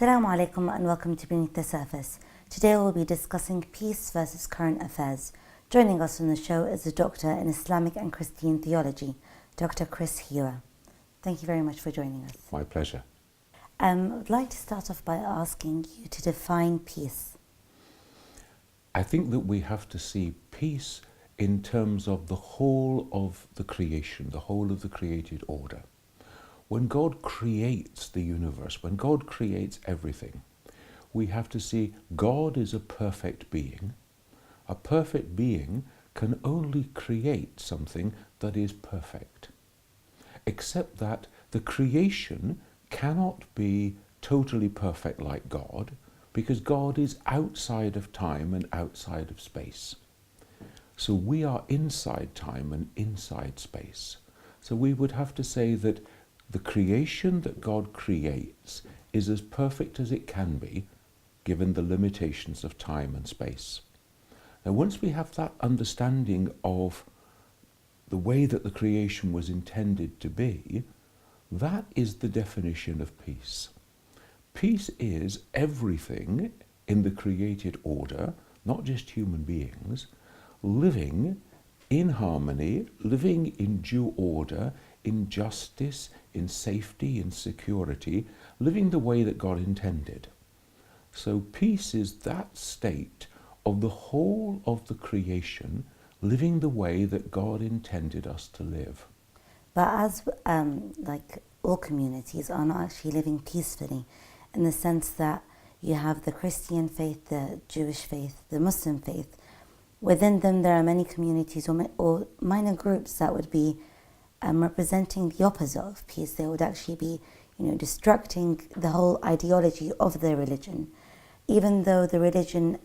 Assalamu alaikum and welcome to Beneath the Surface. Today we'll be discussing peace versus current affairs. Joining us on the show is a doctor in Islamic and Christian theology, Dr. ChrisHewer. Thank you very much for joining us. My pleasure. I would like to start off by asking you to define peace. I think that we have to see peace in terms of the whole of the creation, the whole of the created order. When God creates the universe, when God creates everything, we have to see God is a perfect being. A perfect being can only create something that is perfect. Except that the creation cannot be totally perfect like God, because God is outside of time and outside of space. So we are inside time and inside space. So we would have to say that the creation that God creates is as perfect as it can be, given the limitations of time and space. Now, once we have that understanding of the way that the creation was intended to be, that is the definition of peace. Peace is everything in the created order, not just human beings, living in harmony, living in due order, in justice, in safety, in security, living the way that God intended. So peace is that state of the whole of the creation, living the way that God intended us to live. But as like all communities are not actually living peacefully, in the sense that you have the Christian faith, the Jewish faith, the Muslim faith. Within them there are many communities or minor groups that would be representing the opposite of peace. They would actually be, destructing the whole ideology of their religion. Even though the religion,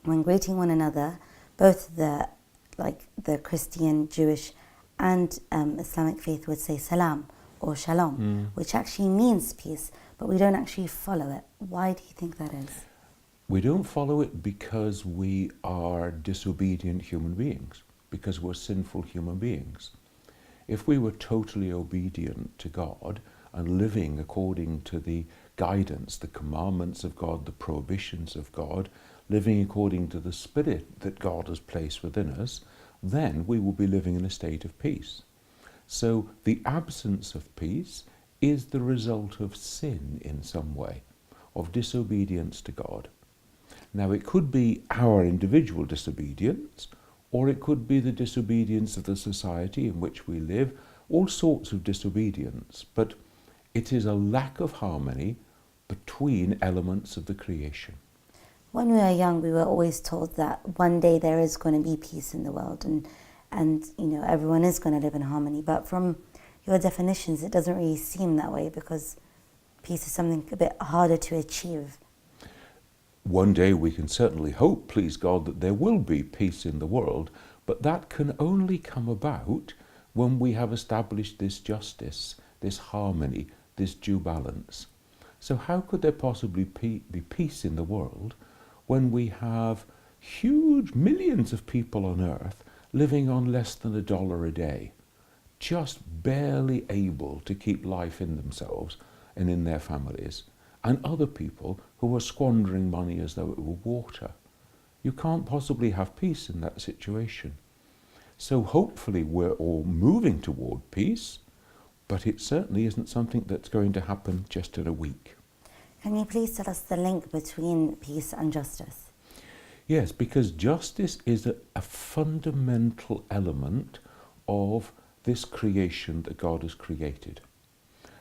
when greeting one another, both the Christian, Jewish and Islamic faith would say salam or shalom, which actually means peace, but we don't actually follow it. Why do you think that is? We don't follow it because we are disobedient human beings, because we're sinful human beings. If we were totally obedient to God and living according to the guidance, the commandments of God, the prohibitions of God, living according to the spirit that God has placed within us, then we will be living in a state of peace. So the absence of peace is the result of sin in some way, of disobedience to God. Now it could be our individual disobedience, or it could be the disobedience of the society in which we live, all sorts of disobedience, but it is a lack of harmony between elements of the creation. When we were young, we were always told that one day there is going to be peace in the world and everyone is going to live in harmony. But from your definitions, it doesn't really seem that way, because peace is something a bit harder to achieve. One day we can certainly hope, please God, that there will be peace in the world, but that can only come about when we have established this justice, this harmony, this due balance. So how could there possibly be peace in the world when we have huge millions of people on earth living on less than $1 a day, just barely able to keep life in themselves and in their families, and other people who are squandering money as though it were water? You can't possibly have peace in that situation. So hopefully we're all moving toward peace, but it certainly isn't something that's going to happen just in a week. Can you please tell us the link between peace and justice? Yes, because justice is a fundamental element of this creation that God has created.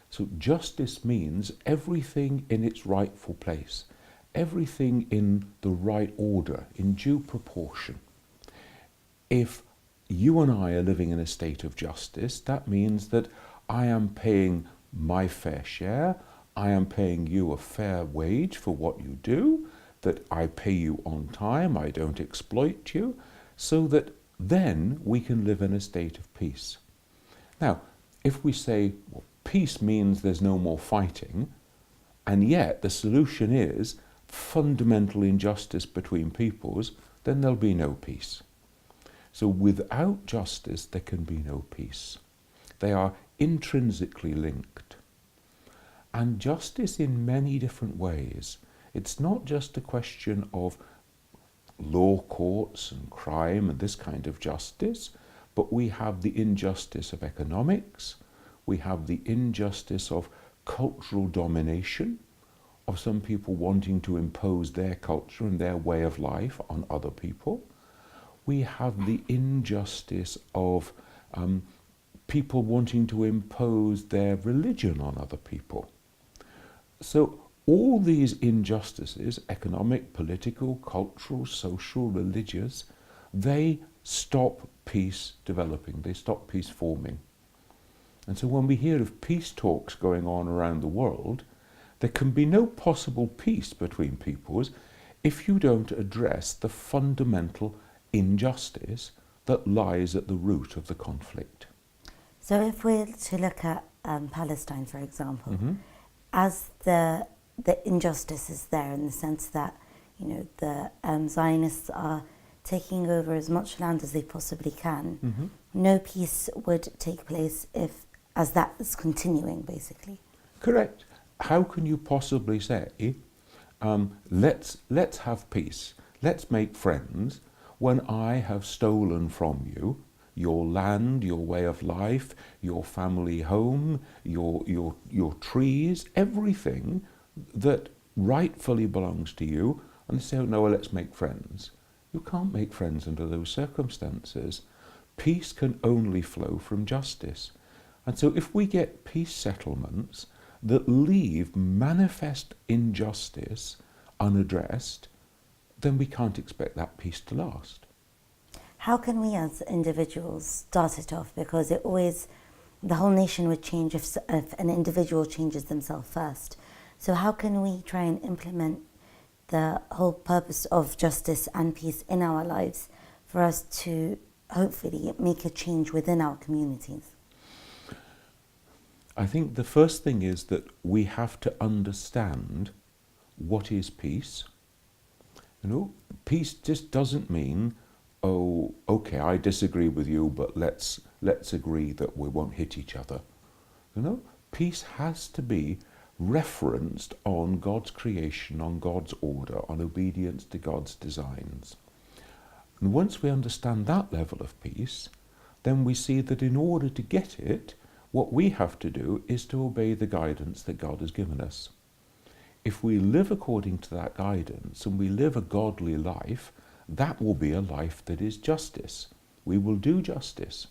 So justice means everything in its rightful place, everything in the right order, in due proportion. If you and I are living in a state of justice, that means that I am paying my fair share, I am paying you a fair wage for what you do, that I pay you on time, I don't exploit you, so that then we can live in a state of peace. Now, if we say, well, peace means there's no more fighting, and yet the solution is fundamental injustice between peoples, then there'll be no peace. So without justice, there can be no peace. They are intrinsically linked. and justice in many different ways. It's not just a question of law courts and crime and this kind of justice, but we have the injustice of economics, we have the injustice of cultural domination, of some people wanting to impose their culture and their way of life on other people. We have the injustice of people wanting to impose their religion on other people. So all these injustices, economic, political, cultural, social, religious, they stop peace developing, they stop peace forming. And so when we hear of peace talks going on around the world, there can be no possible peace between peoples if you don't address the fundamental injustice that lies at the root of the conflict. So if we're to look at Palestine, for example, as the injustice is there in the sense that, you know, the Zionists are taking over as much land as they possibly can, no peace would take place as that is continuing, basically. Correct. How can you possibly say, let's have peace, let's make friends, when I have stolen from you your land, your way of life, your family home, your trees, everything that rightfully belongs to you, and they say, oh, no, well, let's make friends. You can't make friends under those circumstances. Peace can only flow from justice. And so if we get peace settlements that leave manifest injustice unaddressed, then we can't expect that peace to last. How can we as individuals start it off? Because the whole nation would change if an individual changes themselves first. So how can we try and implement the whole purpose of justice and peace in our lives for us to hopefully make a change within our communities? I think the first thing is that we have to understand what is peace. You know, peace just doesn't mean, oh, okay, I disagree with you, but let's agree that we won't hit each other. You know, peace has to be referenced on God's creation, on God's order, on obedience to God's designs. And once we understand that level of peace, then we see that in order to get it, what we have to do is to obey the guidance that God has given us. If we live according to that guidance and we live a godly life, that will be a life that is justice. We will do justice.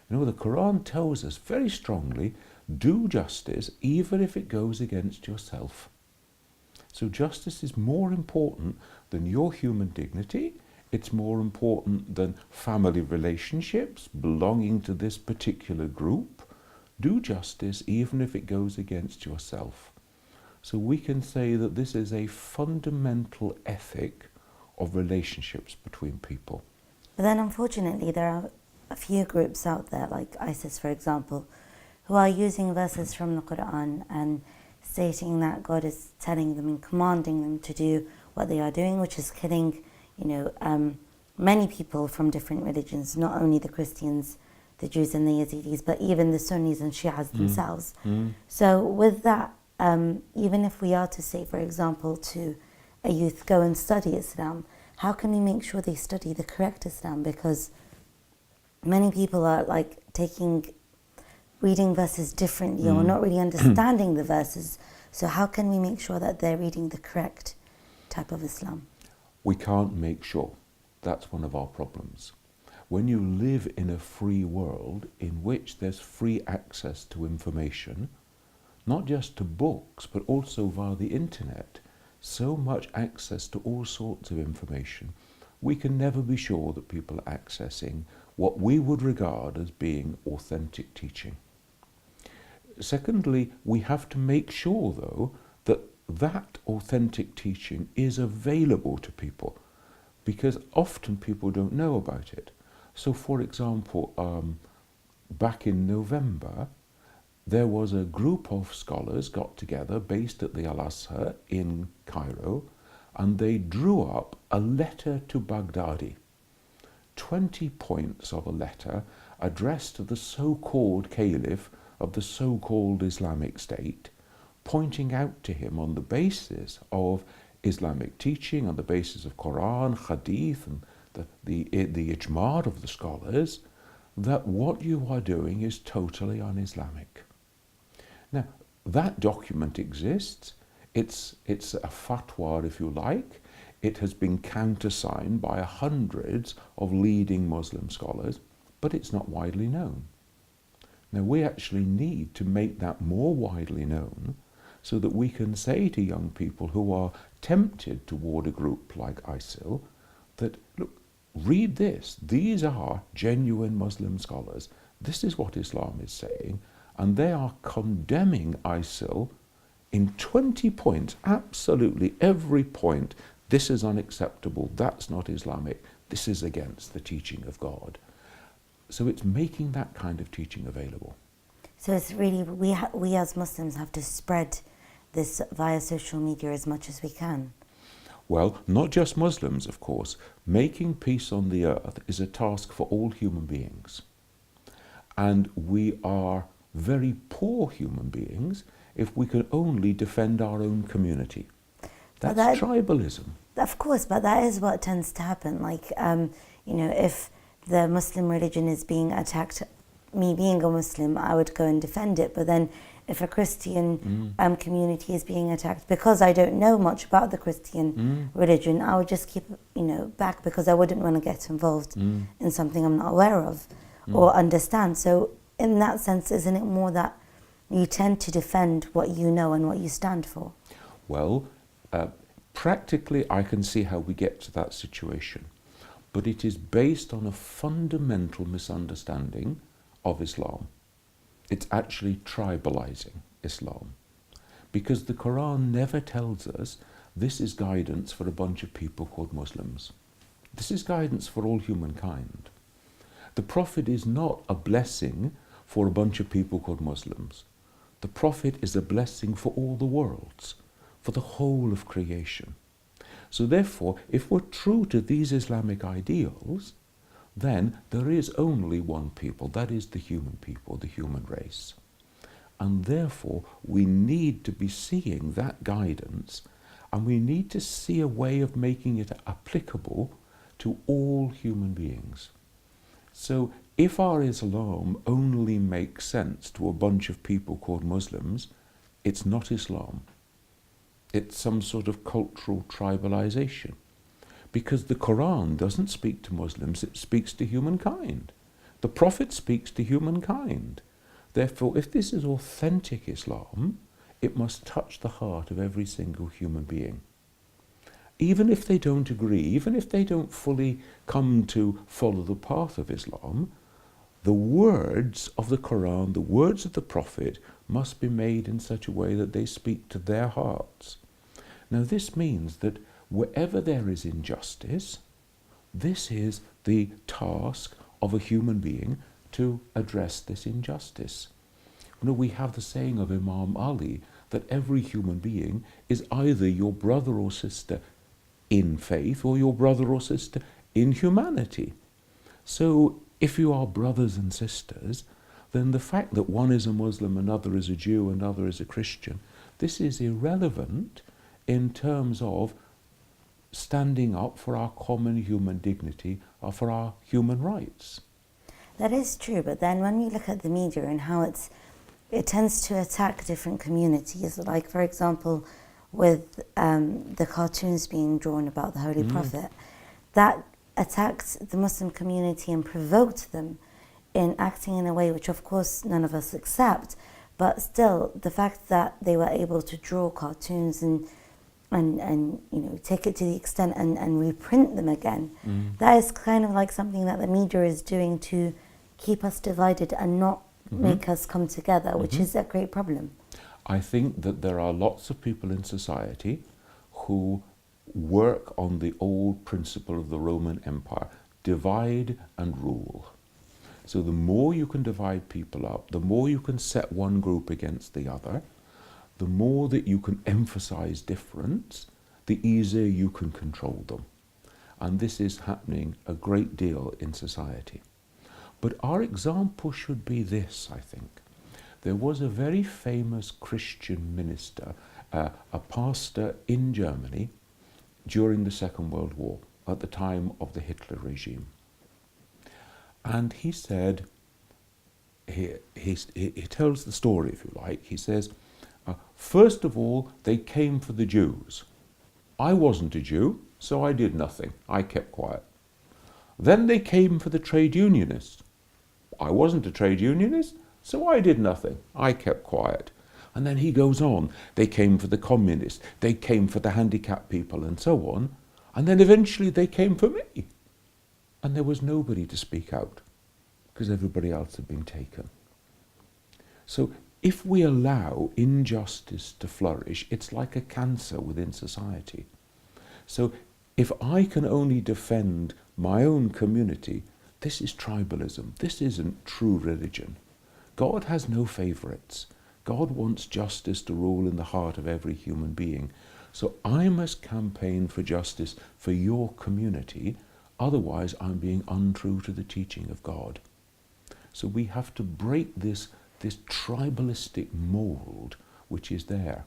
You know, the Quran tells us very strongly, do justice even if it goes against yourself. So justice is more important than your human dignity. It's more important than family relationships belonging to this particular group. Do justice even if it goes against yourself. So we can say that this is a fundamental ethic of relationships between people. But then unfortunately there are a few groups out there, like ISIS for example, who are using verses from the Quran and stating that God is telling them and commanding them to do what they are doing, which is killing, many people from different religions, not only the Christians, the Jews and the Yazidis, but even the Sunnis and Shias themselves. So with that, even if we are to say, for example, to a youth, go and study Islam, how can we make sure they study the correct Islam? Because many people are reading verses differently or not really understanding the verses. So how can we make sure that they're reading the correct type of Islam? We can't make sure. That's one of our problems. When you live in a free world in which there's free access to information, not just to books, but also via the internet, so much access to all sorts of information, we can never be sure that people are accessing what we would regard as being authentic teaching. Secondly, we have to make sure, though, that that authentic teaching is available to people, because often people don't know about it. So, for example, back in November, there was a group of scholars got together based at the Al-Azhar in Cairo, and they drew up a letter to Baghdadi, 20 points of a letter addressed to the so-called caliph of the so-called Islamic State, pointing out to him on the basis of Islamic teaching, on the basis of Quran, Hadith, and the ijma of the scholars, that what you are doing is totally un-Islamic. Now, that document exists. It's a fatwa, if you like. It has been countersigned by hundreds of leading Muslim scholars, but it's not widely known. Now, we actually need to make that more widely known so that we can say to young people who are tempted toward a group like ISIL that, look, read this. These are genuine Muslim scholars. This is what Islam is saying, and they are condemning ISIL in 20 points, absolutely every point. This is unacceptable, that's not Islamic, this is against the teaching of God. So it's making that kind of teaching available. So it's really, we as Muslims have to spread this via social media as much as we can. Well, not just Muslims, of course. Making peace on the earth is a task for all human beings. And we are very poor human beings if we can only defend our own community. That's tribalism. Of course, but that is what tends to happen. Like, you know, if the Muslim religion is being attacked, me being a Muslim, I would go and defend it. But then if a Christian community is being attacked, because I don't know much about the Christian religion, I would just keep, you know, back, because I wouldn't want to get involved in something I'm not aware of or understand. So in that sense, isn't it more that you tend to defend what you know and what you stand for? Well, practically I can see how we get to that situation, but it is based on a fundamental misunderstanding of Islam. It's actually tribalizing Islam, because the Quran never tells us this is guidance for a bunch of people called Muslims. This is guidance for all humankind. The Prophet is not a blessing for a bunch of people called Muslims. The Prophet is a blessing for all the worlds, for the whole of creation. So therefore, if we're true to these Islamic ideals, then there is only one people, that is the human people, the human race. And therefore, we need to be seeing that guidance, and we need to see a way of making it applicable to all human beings. So if our Islam only makes sense to a bunch of people called Muslims, it's not Islam. It's some sort of cultural tribalization. Because the Quran doesn't speak to Muslims, it speaks to humankind. The Prophet speaks to humankind. Therefore, if this is authentic Islam, it must touch the heart of every single human being. Even if they don't agree, even if they don't fully come to follow the path of Islam, the words of the Quran, the words of the Prophet, must be made in such a way that they speak to their hearts. Now, this means that wherever there is injustice, this is the task of a human being to address this injustice. You know, we have the saying of Imam Ali that every human being is either your brother or sister in faith or your brother or sister in humanity. So if you are brothers and sisters, then the fact that one is a Muslim, another is a Jew, another is a Christian, this is irrelevant in terms of standing up for our common human dignity or for our human rights. That is true, but then when we look at the media and how it tends to attack different communities, like for example with the cartoons being drawn about the Holy Prophet, that attacked the Muslim community and provoked them in acting in a way which of course none of us accept, but still the fact that they were able to draw cartoons and you know, take it to the extent and reprint them again, that is kind of like something that the media is doing to keep us divided and not make us come together, which is a great problem. I think that there are lots of people in society who work on the old principle of the Roman Empire, divide and rule. So the more you can divide people up, the more you can set one group against the other, the more that you can emphasize difference, the easier you can control them. And this is happening a great deal in society. But our example should be this, I think, There was a very famous Christian minister, a pastor in Germany during the Second World War, at the time of the Hitler regime. And he said, he tells the story, if you like. He says, first of all, they came for the Jews. I wasn't a Jew, so I did nothing. I kept quiet. Then they came for the trade unionists. I wasn't a trade unionist, so I did nothing. I kept quiet. And then he goes on. They came for the communists. They came for the handicapped people and so on. And then eventually they came for me. And there was nobody to speak out because everybody else had been taken. So if we allow injustice to flourish, it's like a cancer within society. So if I can only defend my own community, this is tribalism. This isn't true religion. God has no favourites. God wants justice to rule in the heart of every human being. So I must campaign for justice for your community, otherwise I'm being untrue to the teaching of God. So we have to break this tribalistic mould which is there.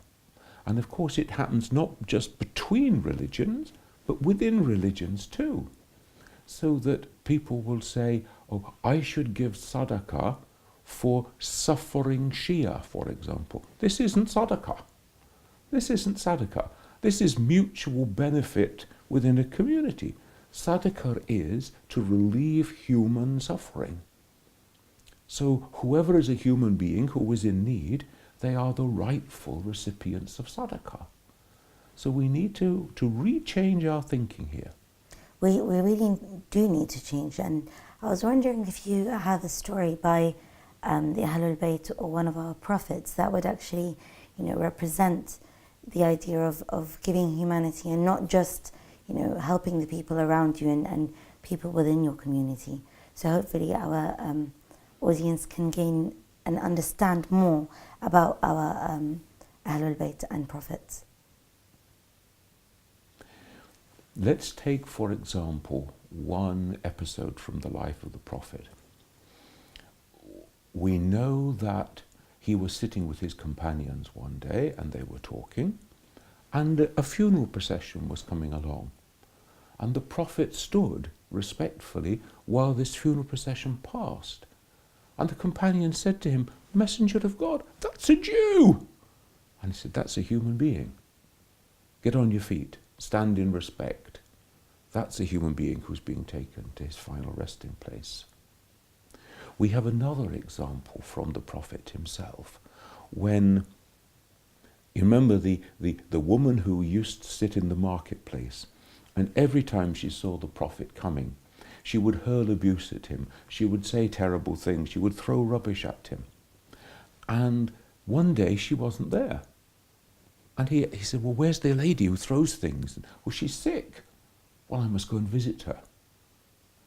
And of course it happens not just between religions, but within religions too. So that people will say, oh, I should give sadaqah for suffering Shia, for example. This isn't sadaqah. This isn't sadaqah. This is mutual benefit within a community. Sadaqah is to relieve human suffering. So whoever is a human being who is in need, they are the rightful recipients of sadaqah. So we need to rechange our thinking here. We really do need to change. And I was wondering if you have a story by the Ahlul Bayt or one of our prophets that would actually, represent the idea of giving humanity and not just, helping the people around you and people within your community. So hopefully our audience can gain and understand more about our Ahlul Bayt and prophets. Let's take, for example, one episode from the life of the Prophet. We know that he was sitting with his companions one day and they were talking, and a funeral procession was coming along. And the Prophet stood respectfully while this funeral procession passed. And the companions said to him, Messenger of God, that's a Jew! And he said, that's a human being. Get on your feet. Stand in respect. That's a human being who's being taken to his final resting place. We have another example from the Prophet himself, when, you remember the woman who used to sit in the marketplace, and every time she saw the Prophet coming, she would hurl abuse at him, she would say terrible things, she would throw rubbish at him. And one day she wasn't there. And he said, well, where's the lady who throws things? Well, she's sick. Well, I must go and visit her.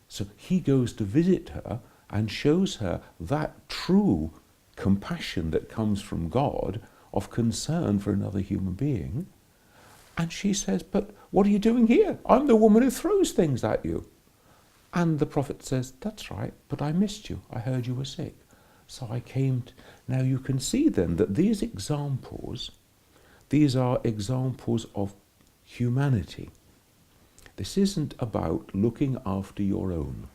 So he goes to visit her and shows her that true compassion that comes from God of concern for another human being. And she says, but what are you doing here? I'm the woman who throws things at you. And the Prophet says, that's right, but I missed you. I heard you were sick. So I came. Now you can see then that these are examples of humanity. This isn't about looking after your own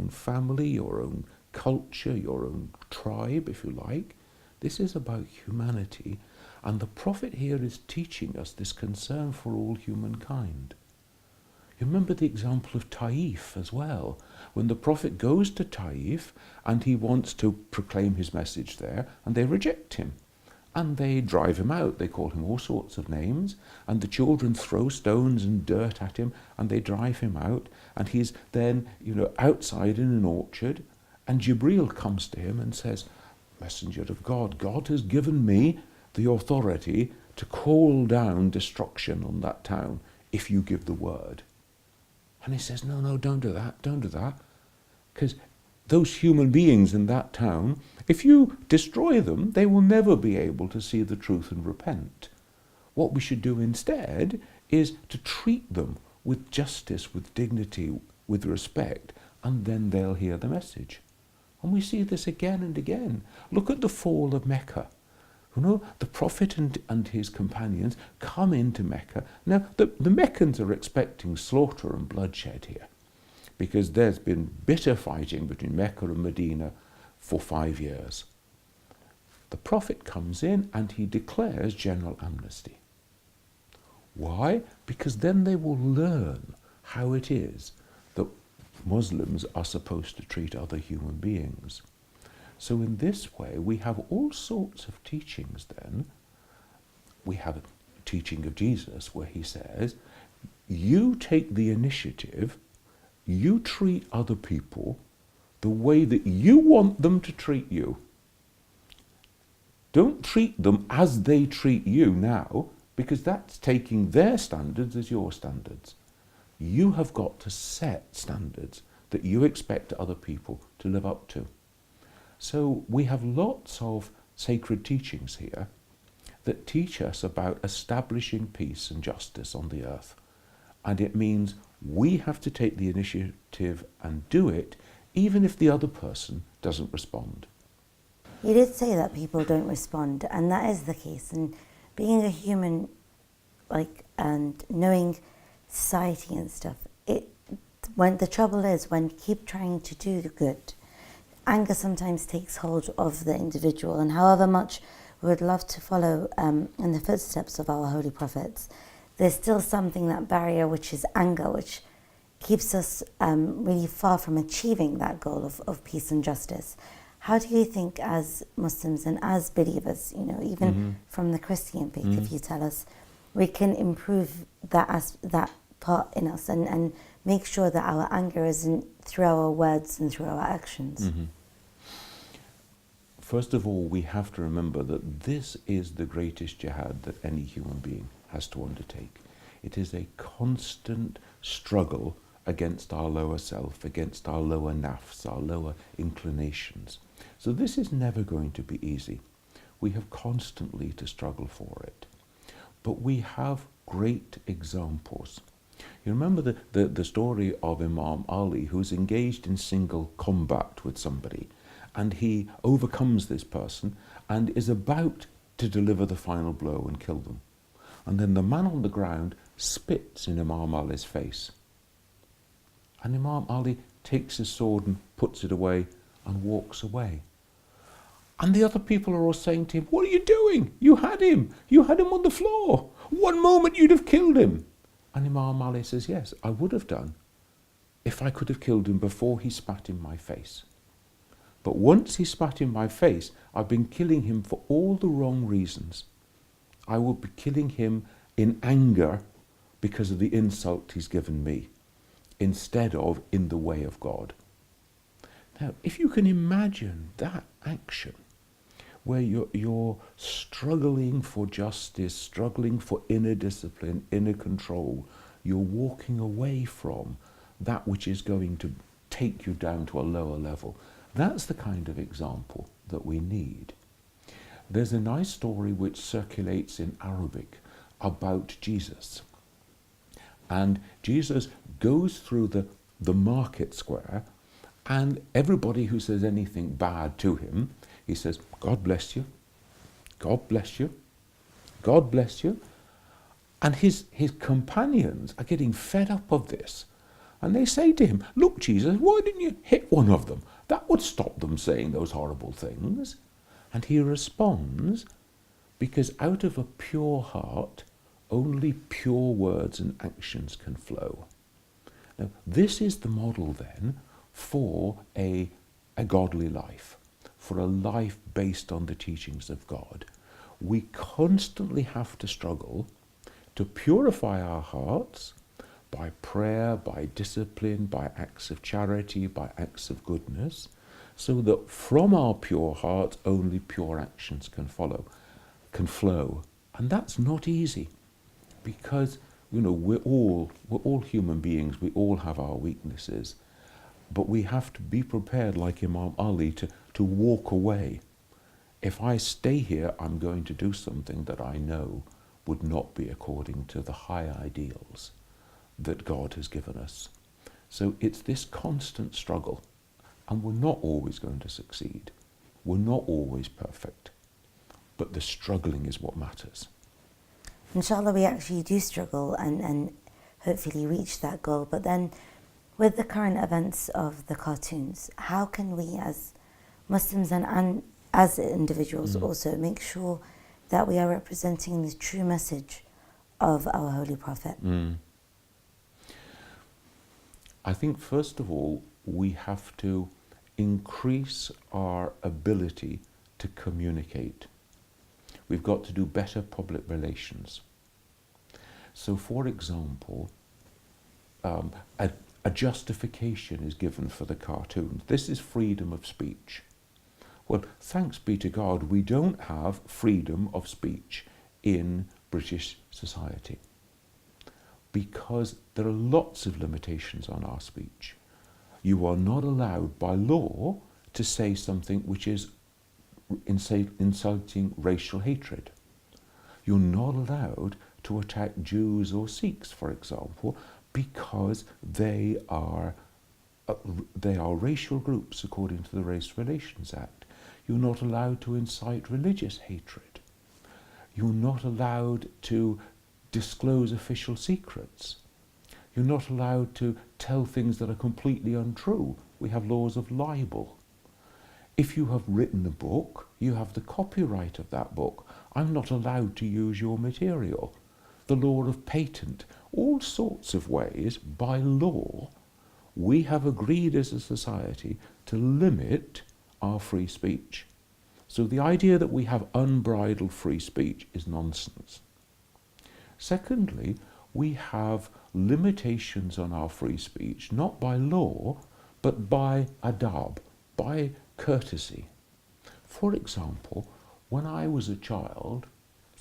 family, your own culture, your own tribe, if you like. This is about humanity. And the Prophet here is teaching us this concern for all humankind. You remember the example of Taif as well, when the Prophet goes to Taif and he wants to proclaim his message there, and they reject him. And they drive him out. They call him all sorts of names, and the children throw stones and dirt at him, and they drive him out. And he's then, outside in an orchard, and Jibreel comes to him and says, Messenger of God, God has given me the authority to call down destruction on that town if you give the word. And he says, no, don't do that. Because those human beings in that town, if you destroy them, they will never be able to see the truth and repent. What we should do instead is to treat them with justice, with dignity, with respect, and then they'll hear the message. And we see this again and again. Look at the fall of Mecca. You know, the Prophet and his companions come into Mecca. Now, the Meccans are expecting slaughter and bloodshed here, because there's been bitter fighting between Mecca and Medina for 5 years. The Prophet comes in and he declares general amnesty. Why? Because then they will learn how it is that Muslims are supposed to treat other human beings. So in this way, we have all sorts of teachings then. We have a teaching of Jesus where he says, you take the initiative, you treat other people the way that you want them to treat you. Don't treat them as they treat you now, because that's taking their standards as your standards. You have got to set standards that you expect other people to live up to. So we have lots of sacred teachings here that teach us about establishing peace and justice on the earth. And it means we have to take the initiative and do it, even if the other person doesn't respond. You did say that people don't respond, and that is the case. And being a human, and knowing society and stuff, when the trouble is when you keep trying to do the good, anger sometimes takes hold of the individual, and however much we would love to follow in the footsteps of our holy prophets, there's still something, that barrier, which is anger, which keeps us really far from achieving that goal of peace and justice. How do you think, as Muslims and as believers, even from the Christian faith, if you tell us, we can improve that part in us and make sure that our anger isn't through our words and through our actions? First of all, we have to remember that this is the greatest jihad that any human being has to undertake. It is a constant struggle against our lower self, against our lower nafs, our lower inclinations. So this is never going to be easy. We have constantly to struggle for it. But we have great examples. You remember the story of Imam Ali, who's engaged in single combat with somebody, and he overcomes this person and is about to deliver the final blow and kill them. And then the man on the ground spits in Imam Ali's face. And Imam Ali takes his sword and puts it away and walks away. And the other people are all saying to him, what are you doing? You had him on the floor. One moment you'd have killed him. And Imam Ali says, yes, I would have done if I could have killed him before he spat in my face. But once he spat in my face, I've been killing him for all the wrong reasons. I will be killing him in anger because of the insult he's given me, instead of in the way of God. Now, if you can imagine that action, where you're struggling for justice, struggling for inner discipline, inner control, you're walking away from that which is going to take you down to a lower level. That's the kind of example that we need. There's a nice story which circulates in Arabic about Jesus. And Jesus goes through the market square, and everybody who says anything bad to him, he says, God bless you, God bless you, God bless you. And his companions are getting fed up of this. And they say to him, look, Jesus, why didn't you hit one of them? That would stop them saying those horrible things. And he responds, because out of a pure heart, only pure words and actions can flow. Now, this is the model then for a godly life, for a life based on the teachings of God. We constantly have to struggle to purify our hearts by prayer, by discipline, by acts of charity, by acts of goodness, so that from our pure hearts only pure actions can flow. And that's not easy, because we're all human beings, we all have our weaknesses, but we have to be prepared, like Imam Ali, to walk away. If I stay here, I'm going to do something that I know would not be according to the high ideals that God has given us. So it's this constant struggle And we're not always going to succeed. We're not always perfect. But the struggling is what matters. Inshallah, we actually do struggle and hopefully reach that goal. But then, with the current events of the cartoons, how can we as Muslims and as individuals also make sure that we are representing the true message of our Holy Prophet? I think, first of all, we have to increase our ability to communicate. We've got to do better public relations. So, for example, a justification is given for the cartoons. This is freedom of speech. Well, thanks be to God, we don't have freedom of speech in British society, because there are lots of limitations on our speech. You are not allowed by law to say something which is inciting racial hatred. You're not allowed to attack Jews or Sikhs, for example, because they are racial groups according to the Race Relations Act. You're not allowed to incite religious hatred. You're not allowed to disclose official secrets. You're not allowed to tell things that are completely untrue. We have laws of libel. If you have written a book, you have the copyright of that book. I'm not allowed to use your material. The law of patent, all sorts of ways, by law, we have agreed as a society to limit our free speech. So the idea that we have unbridled free speech is nonsense. Secondly, we have limitations on our free speech, not by law, but by adab, by courtesy. For example, when I was a child,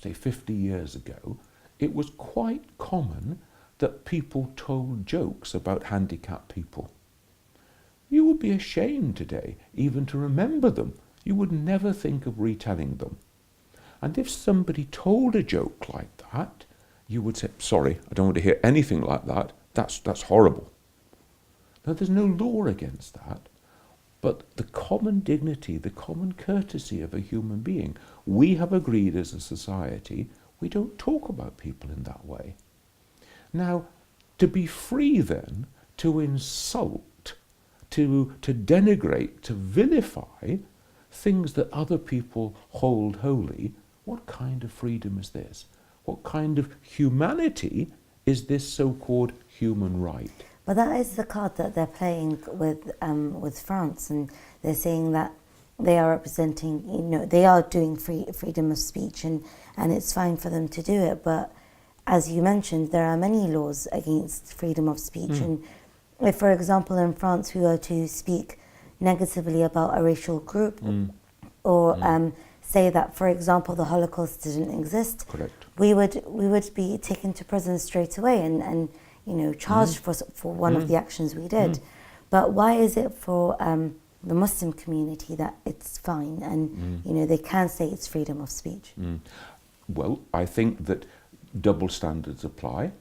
say 50 years ago, it was quite common that people told jokes about handicapped people. You would be ashamed today even to remember them. You would never think of retelling them. And if somebody told a joke like that, you would say, sorry, I don't want to hear anything like that. That's horrible. Now, there's no law against that. But the common dignity, the common courtesy of a human being, we have agreed as a society, we don't talk about people in that way. Now, to be free then, to insult, to denigrate, to vilify things that other people hold holy, what kind of freedom is this? What kind of humanity is this so-called human right? But that is the card that they're playing with France, and they're saying that they are representing, they are doing freedom of speech, and it's fine for them to do it. But as you mentioned, there are many laws against freedom of speech. And if, for example, in France, we were to speak negatively about a racial group, or say that, for example, the Holocaust didn't exist, correct, we would be taken to prison straight away and charged for one of the actions we did. But why is it for the Muslim community that it's fine and they can say it's freedom of speech? Well, I think that double standards apply,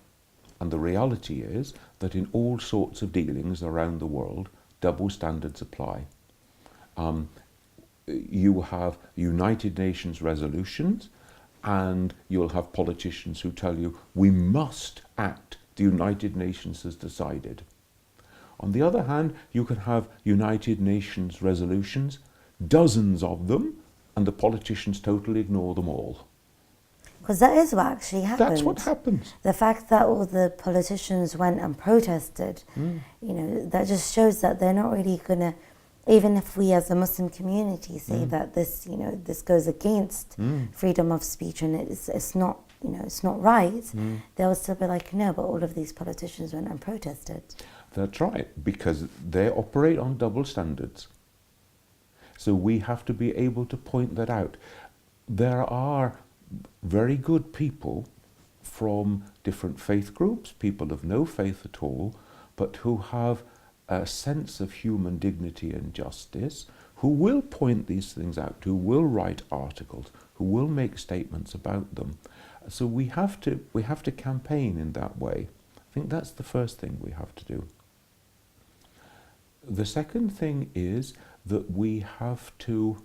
and the reality is that in all sorts of dealings around the world, double standards apply. You have United Nations resolutions, and you'll have politicians who tell you, we must act, the United Nations has decided. On the other hand, you can have United Nations resolutions, dozens of them, and the politicians totally ignore them all. Because that is what actually happened. That's what happens. The fact that all the politicians went and protested, that just shows that they're not really going to, even if we as a Muslim community say that this goes against freedom of speech and it's not, it's not right, they'll still be like, no, but all of these politicians went and protested. That's right, because they operate on double standards. So we have to be able to point that out. There are very good people from different faith groups, people of no faith at all, but who have a sense of human dignity and justice, who will point these things out, who will write articles, who will make statements about them. So we have to campaign in that way. I think that's the first thing we have to do. the second thing is that we have to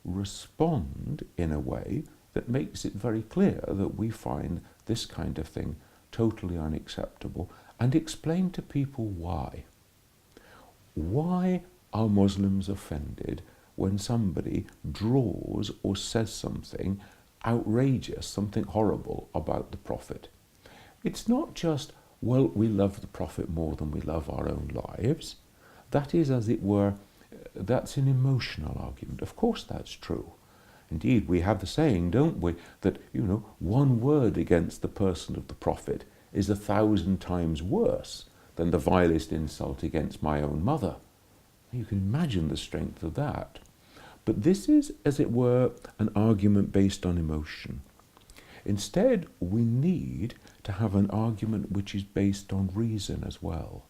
respond in a way that makes it very clear that we find this kind of thing totally unacceptable, and explain to people why. Why are Muslims offended when somebody draws or says something outrageous, something horrible about the Prophet? It's not just, well, we love the Prophet more than we love our own lives. That is, as it were, that's an emotional argument. Of course that's true. Indeed, we have the saying, don't we, that, one word against the person of the Prophet is 1,000 times worse than the vilest insult against my own mother. You can imagine the strength of that. But this is, as it were, an argument based on emotion. Instead, we need to have an argument which is based on reason as well.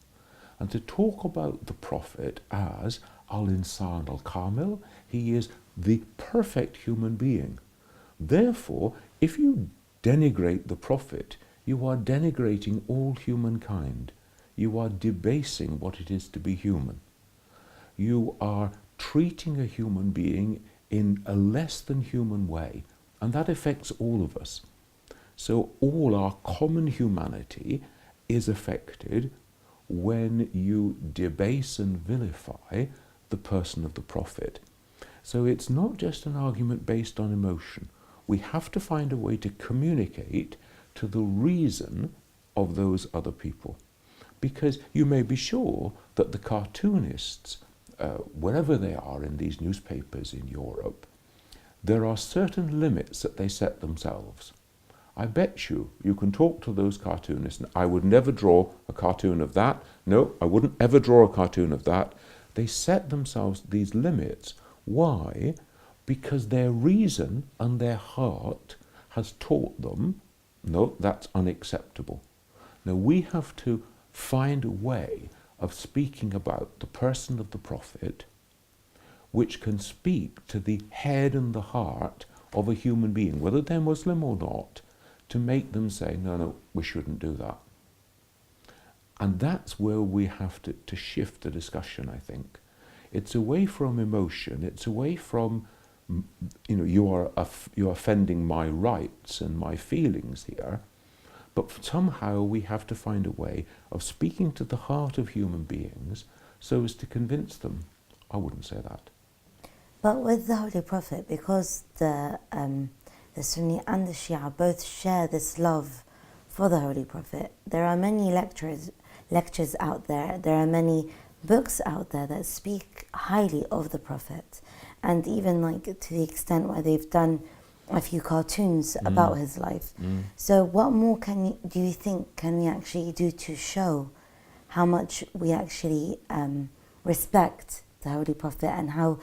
And to talk about the Prophet as al-insan al-kamil, he is the perfect human being. Therefore, if you denigrate the Prophet, you are denigrating all humankind. You are debasing what it is to be human. You are treating a human being in a less than human way, and that affects all of us. So all our common humanity is affected when you debase and vilify the person of the Prophet. So it's not just an argument based on emotion. We have to find a way to communicate to the reason of those other people. Because you may be sure that the cartoonists, wherever they are in these newspapers in Europe, there are certain limits that they set themselves. I bet you can talk to those cartoonists, and I would never draw a cartoon of that. No, I wouldn't ever draw a cartoon of that. They set themselves these limits. Why? Because their reason and their heart has taught them, no, that's unacceptable. Now we have to find a way of speaking about the person of the Prophet which can speak to the head and the heart of a human being, whether they're Muslim or not, to make them say, no, we shouldn't do that. And that's where we have to shift the discussion, I think. It's away from emotion, it's away from, you're offending my rights and my feelings here, but somehow we have to find a way of speaking to the heart of human beings so as to convince them. I wouldn't say that. But with the Holy Prophet, because the Sunni and the Shia both share this love for the Holy Prophet, there are many lectures out there, there are many books out there that speak highly of the Prophet, and even to the extent where they've done a few cartoons about his life. So what more do you think can we actually do to show how much we actually respect the Holy Prophet, and how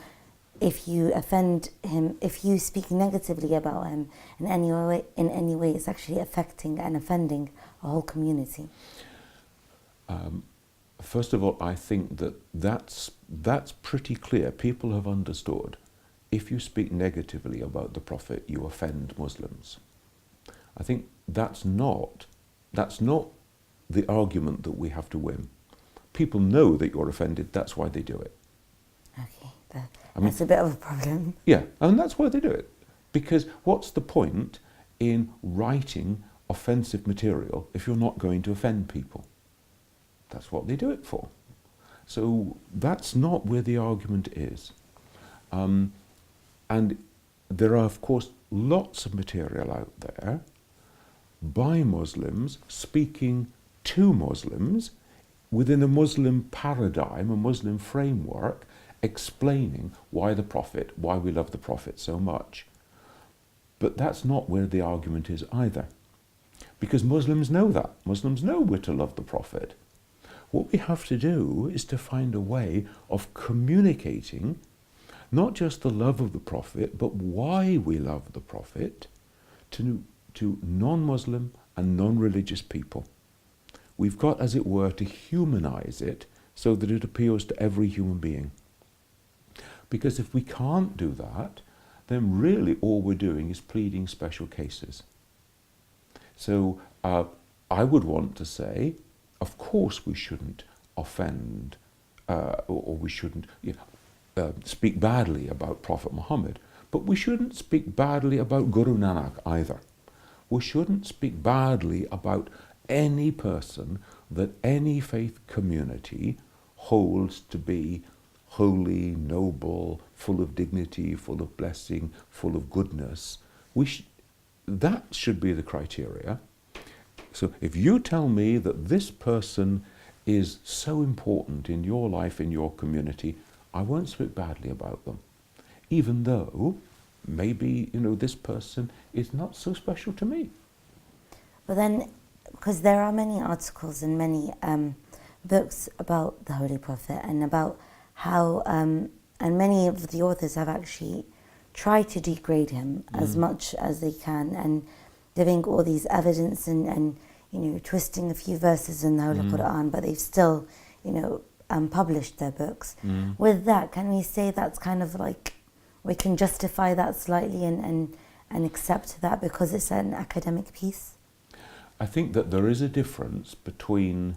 if you offend him, if you speak negatively about him in any way, it's actually affecting and offending a whole community? First of all, I think that's pretty clear. People have understood. If you speak negatively about the Prophet, you offend Muslims. I think that's not the argument that we have to win. People know that you're offended, that's why they do it. Okay, that's a bit of a problem. Yeah, and that's why they do it. Because what's the point in writing offensive material if you're not going to offend people? That's what they do it for. So that's not where the argument is. And there are, of course, lots of material out there by Muslims speaking to Muslims within a Muslim paradigm, a Muslim framework, explaining why we love the Prophet so much. But that's not where the argument is either. Because Muslims know that. Muslims know we're to love the Prophet. What we have to do is to find a way of communicating not just the love of the Prophet, but why we love the Prophet to non-Muslim and non-religious people. We've got, as it were, to humanize it so that it appeals to every human being. Because if we can't do that, then really all we're doing is pleading special cases. So I would want to say, of course we shouldn't offend or we shouldn't speak badly about Prophet Muhammad, but we shouldn't speak badly about Guru Nanak either. We shouldn't speak badly about any person that any faith community holds to be holy, noble, full of dignity, full of blessing, full of goodness. That should be the criteria. So if you tell me that this person is so important in your life, in your community, I won't speak badly about them, even though maybe, this person is not so special to me. But then, because there are many articles and many books about the Holy Prophet and about how, and many of the authors have actually tried to degrade him as much as they can, and giving all these evidence and twisting a few verses in the Holy Quran, but they've still, published their books. With that, can we say that's kind of like, we can justify that slightly and accept that because it's an academic piece? I think that there is a difference between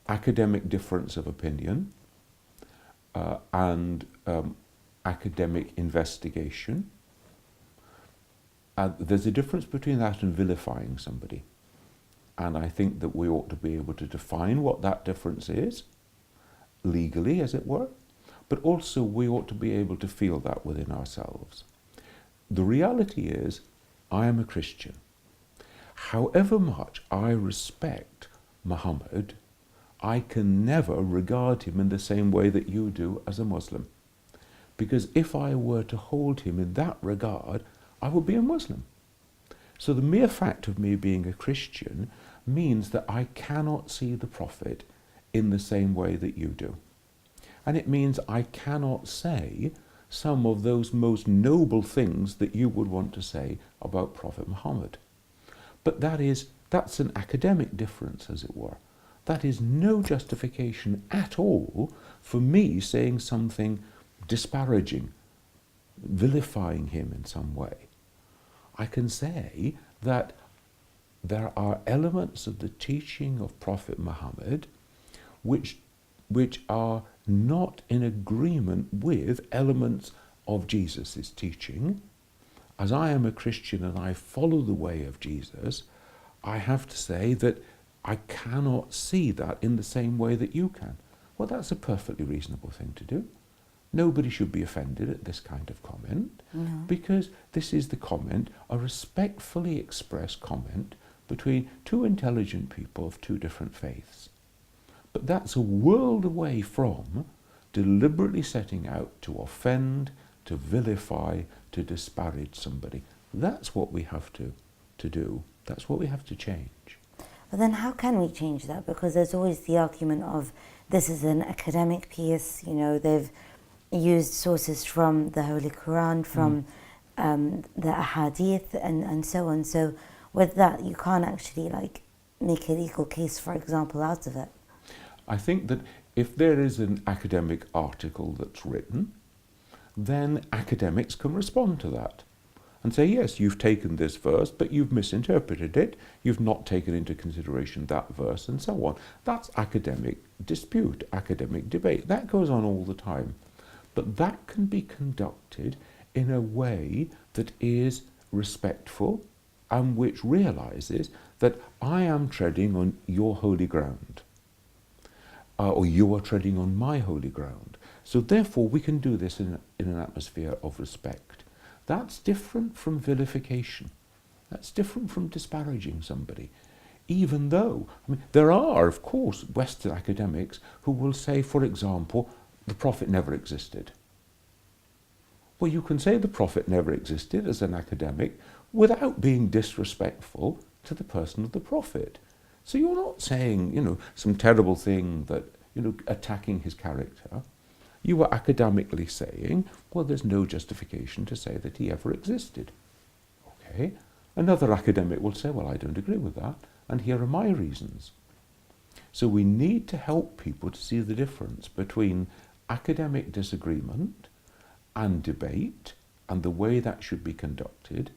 academic difference of opinion and academic investigation. There's a difference between that and vilifying somebody. And I think that we ought to be able to define what that difference is, legally, as it were, but also we ought to be able to feel that within ourselves. The reality is, I am a Christian. However much I respect Muhammad, I can never regard him in the same way that you do as a Muslim. Because if I were to hold him in that regard, I would be a Muslim. So the mere fact of me being a Christian means that I cannot see the Prophet in the same way that you do. And it means I cannot say some of those most noble things that you would want to say about Prophet Muhammad. But that's an academic difference, as it were. That is no justification at all for me saying something disparaging, vilifying him in some way. I can say that there are elements of the teaching of Prophet Muhammad which are not in agreement with elements of Jesus' teaching. As I am a Christian and I follow the way of Jesus, I have to say that I cannot see that in the same way that you can. Well, that's a perfectly reasonable thing to do. Nobody should be offended at this kind of comment, because this is the comment, a respectfully expressed comment between two intelligent people of two different faiths. But that's a world away from deliberately setting out to offend, to vilify, to disparage somebody. That's what we have to do. That's what we have to change. But then how can we change that? Because there's always the argument of this is an academic piece, they've used sources from the Holy Quran, from the Ahadith and so on. So with that, you can't actually make a legal case, for example, out of it. I think that if there is an academic article that's written, then academics can respond to that and say, yes, you've taken this verse, but you've misinterpreted it. You've not taken into consideration that verse, and so on. That's academic dispute, academic debate. That goes on all the time. But that can be conducted in a way that is respectful and which realizes that I am treading on your holy ground, or you are treading on my holy ground. So therefore we can do this in an atmosphere of respect. That's different from vilification. That's different from disparaging somebody. Even though, there are, of course, Western academics who will say, for example, the Prophet never existed. Well, you can say the Prophet never existed as an academic without being disrespectful to the person of the Prophet. So you're not saying, some terrible thing that, attacking his character. You are academically saying, well, there's no justification to say that he ever existed. Okay. Another academic will say, well, I don't agree with that, and here are my reasons. So we need to help people to see the difference between academic disagreement and debate and the way that should be conducted,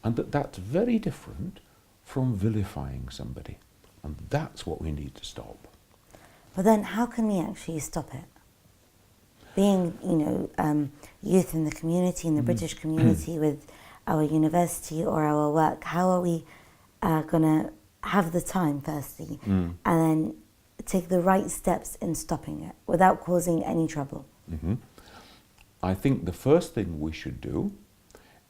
and that's very different from vilifying somebody. And that's what we need to stop. Well, then how can we actually stop it? Being, youth in the community, in the British community with our university or our work, how are we going to have the time, firstly, and then take the right steps in stopping it without causing any trouble? I think the first thing we should do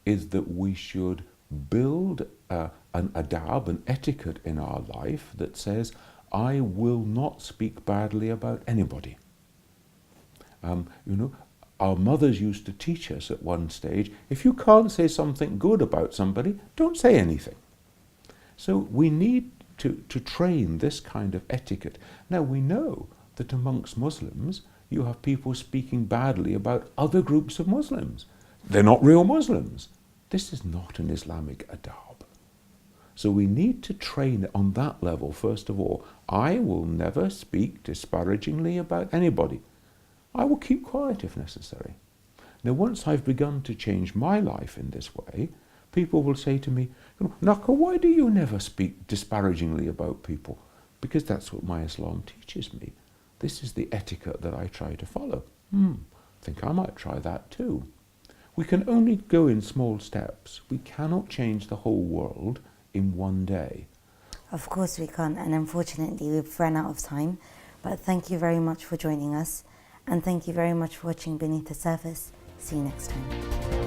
is that we should build an adab, an etiquette in our life that says, I will not speak badly about anybody. Our mothers used to teach us at one stage, if you can't say something good about somebody, don't say anything. So we need to train this kind of etiquette. Now we know that amongst Muslims, you have people speaking badly about other groups of Muslims. They're not real Muslims. This is not an Islamic adab. So we need to train it on that level, first of all. I will never speak disparagingly about anybody. I will keep quiet if necessary. Now, once I've begun to change my life in this way, people will say to me, Naka, why do you never speak disparagingly about people? Because that's what my Islam teaches me. This is the etiquette that I try to follow. I think I might try that too. We can only go in small steps. We cannot change the whole world in one day. Of course we can't, and unfortunately we've run out of time. But thank you very much for joining us, and thank you very much for watching Beneath the Surface. See you next time.